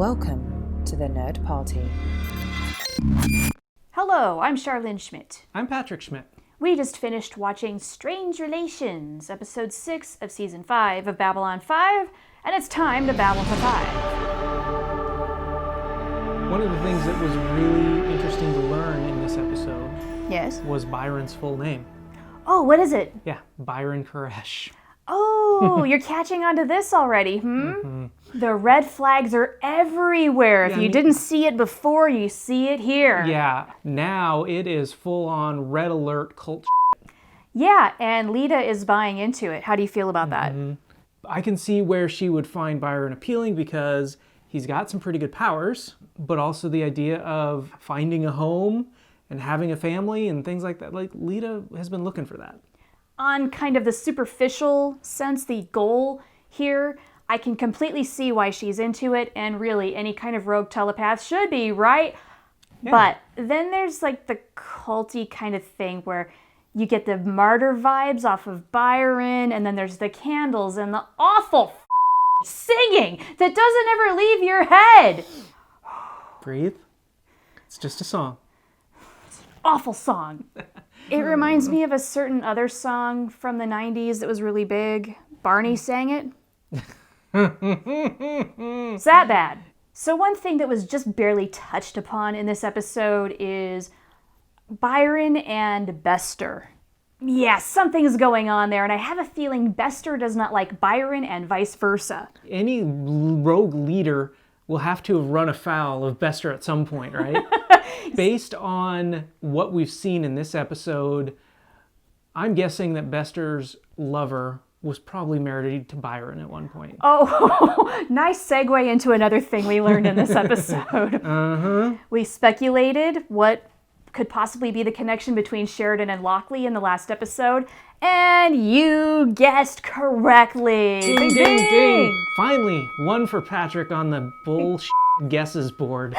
Welcome to the Nerd Party. Hello, I'm Charlene Schmidt. I'm Patrick Schmidt. We just finished watching Strange Relations, episode 6 of season 5 of Babylon 5, and it's time to babble for 5. One of the things that was really interesting to learn in this episode was Byron's full name. Oh, what is it? Yeah, Byron Koresh. Oh, you're catching on to this already, Mm-hmm. The red flags are everywhere. If you didn't see it before, you see it here. Yeah, now it is full-on red alert cult. Yeah, and Lyta is buying into it. How do you feel about that? I can see where she would find Byron appealing because he's got some pretty good powers, but also the idea of finding a home and having a family and things like that. Like, Lyta has been looking for that. On kind of the superficial sense, the goal here, I can completely see why she's into it, and really any kind of rogue telepath should be, right? Yeah. But then there's like the culty kind of thing where you get the martyr vibes off of Byron, and then there's the candles and the awful singing that doesn't ever leave your head. Breathe. It's just a song. It's an awful song. It reminds me of a certain other song from the 90s that was really big. Barney sang it. It's that bad. So one thing that was just barely touched upon in this episode is Byron and Bester. Yeah, something's going on there, and I have a feeling Bester does not like Byron and vice versa. Any rogue leader will have to have run afoul of Bester at some point, right? Based on what we've seen in this episode, I'm guessing that Bester's lover was probably married to Byron at one point. Oh, nice segue into another thing we learned in this episode. We speculated what could possibly be the connection between Sheridan and Lochley in the last episode, and you guessed correctly. Ding, ding, ding. Finally, one for Patrick on the bullshit guesses board.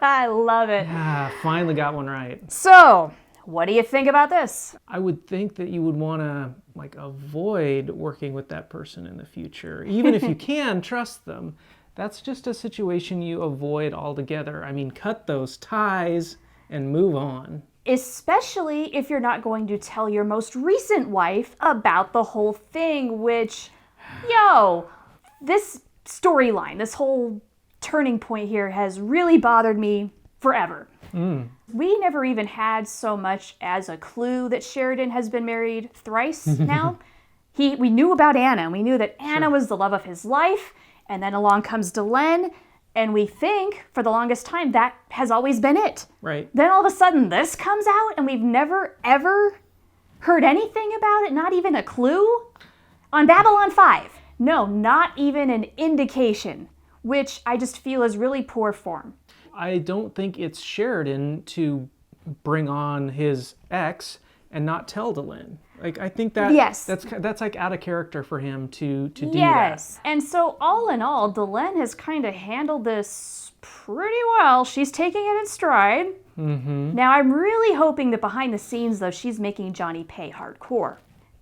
I love it. Yeah, finally got one right. So, what do you think about this? I would think that you would want to avoid working with that person in the future. Even if you can trust them, that's just a situation you avoid altogether. I mean, cut those ties and move on. Especially if you're not going to tell your most recent wife about the whole thing, which, this storyline, this whole turning point here has really bothered me forever. We never even had so much as a clue that Sheridan has been married thrice now. We knew about Anna, and we knew that Anna was the love of his life, and then along comes Delenn, and we think, for the longest time, that has always been it. Right. Then all of a sudden, this comes out, and we've never, ever heard anything about it, not even a clue. On Babylon 5, no, not even an indication, which I just feel is really poor form. I don't think it's Sheridan to bring on his ex and not tell Delenn. I think that that's like out of character for him to do that. Yes, and so all in all, Delenn has kind of handled this pretty well. She's taking it in stride. Now I'm really hoping that behind the scenes, though, she's making Johnny pay hardcore.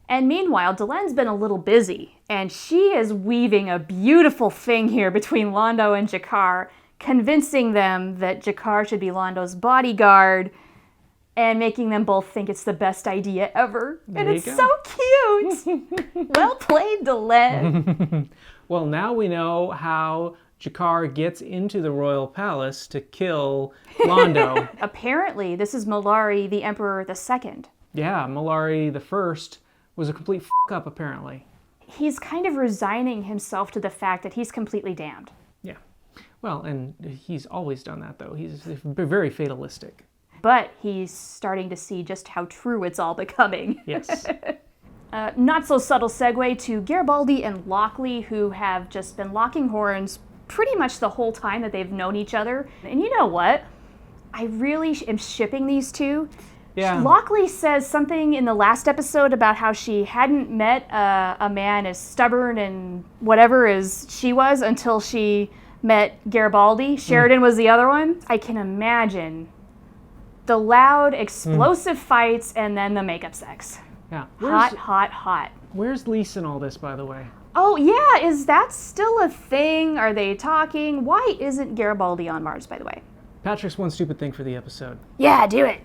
And meanwhile, Delenn's been a little busy, and she is weaving a beautiful thing here between Londo and Char, convincing them that Char should be Londo's bodyguard, and making them both think it's the best idea ever. And it's so cute! Well played, Delenn. Well, now we know how Char gets into the royal palace to kill Londo. Apparently, this is Malari the Emperor II. Yeah, Malari the First was a complete f*** up, apparently. He's kind of resigning himself to the fact that he's completely damned. Yeah. Well, and he's always done that, though. He's very fatalistic. But he's starting to see just how true it's all becoming. Yes. Not so subtle segue to Garibaldi and Lochley, who have just been locking horns pretty much the whole time that they've known each other. And you know what? I really am shipping these two. Yeah. Lochley says something in the last episode about how she hadn't met a man as stubborn and whatever as she was until she met Garibaldi. Sheridan was the other one. I can imagine the loud, explosive fights and then the makeup sex. Yeah. Hot. Where's Lisa in all this, by the way? Oh, yeah, is that still a thing? Are they talking? Why isn't Garibaldi on Mars, by the way? Patrick's one stupid thing for the episode. Yeah, do it.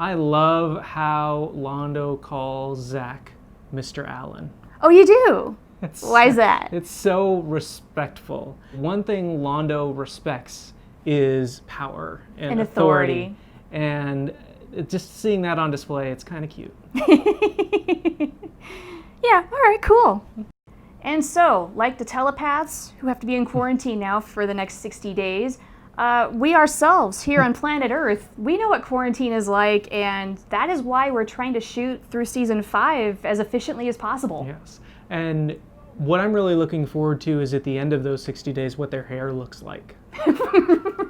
I love how Londo calls Zach Mr. Allen. Oh, you do? Why is that? It's so respectful. One thing Londo respects is power and authority. And just seeing that on display, it's kind of cute. Yeah, all right, cool. And so, like the telepaths who have to be in quarantine now for the next 60 days, we ourselves here on planet Earth, we know what quarantine is like, and that is why we're trying to shoot through season 5 as efficiently as possible. Yes. And what I'm really looking forward to is at the end of those 60 days what their hair looks like.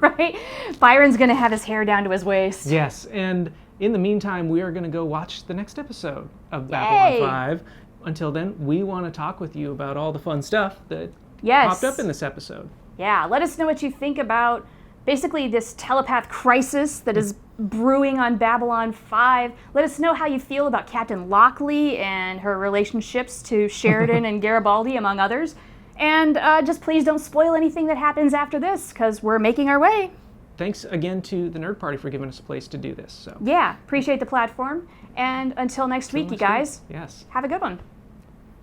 Right? Byron's going to have his hair down to his waist. Yes, and in the meantime, we are going to go watch the next episode of Babble on 5. Until then, we want to talk with you about all the fun stuff that popped up in this episode. Yeah, let us know what you think about basically this telepath crisis that is brewing on Babylon 5. Let us know how you feel about Captain Lochley and her relationships to Sheridan and Garibaldi, among others. And just please don't spoil anything that happens after this, because we're making our way. Thanks again to the Nerd Party for giving us a place to do this. So yeah, appreciate the platform. And until next week, you guys. Yes. Have a good one.